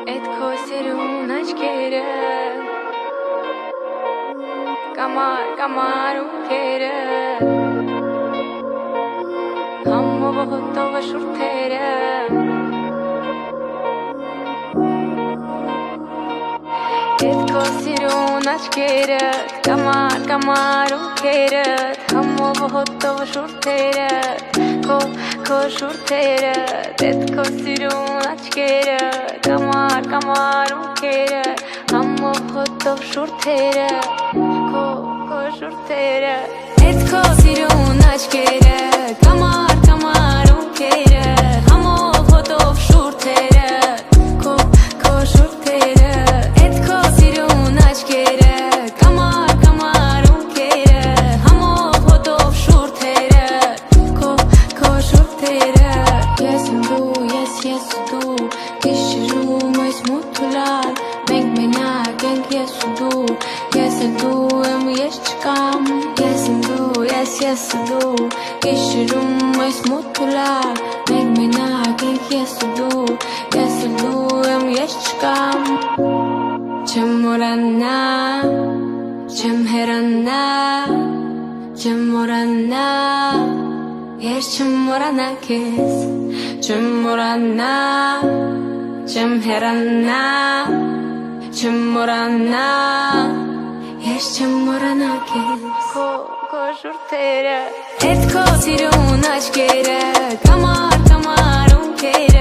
Էդ քո սիրուն աչքերը Կամար ունքերը Համով հոտով շուրթերը Էդ քո սիրուն աչքերը Կամար ունքերը Համով հոտով շուրթերը Քո շուրթերը Էդ քո սիրուն աչքերը Կամար ունքերը Համով հոտով շուրթերը Քո շուրթերը Էդ քո սիրուն աչքերը Կամար ունքերը Համով հոտով շուրթերը Քո շուրթերը Էդ քո սիրուն աչքերը Կամար ունքերը Համով հոտով շուրթերը Քո շուրթերը Ես եմ դու, ես ու դու Գիշերում այս մութուլար Մենք մենակ ենք ես ու դու Ես էլ դու եմ ես չկամ Ես եմ դու, ես ու դու Գիշերում այս մութուլար Մենք մենակ ենք ես ու դու Ես էլ դու եմ ես չկամ Չեմ մորանա Չեմ հեռանա Չեմ մորանա Ես չեմ մորանա քեզ Չեմ մորանա Չեմ հեռանա Չեմ մորանա Ես չեմ մորանա քեզ Քո շուրթերը Էդ քո սիրուն աչքերը Կամար ունքերը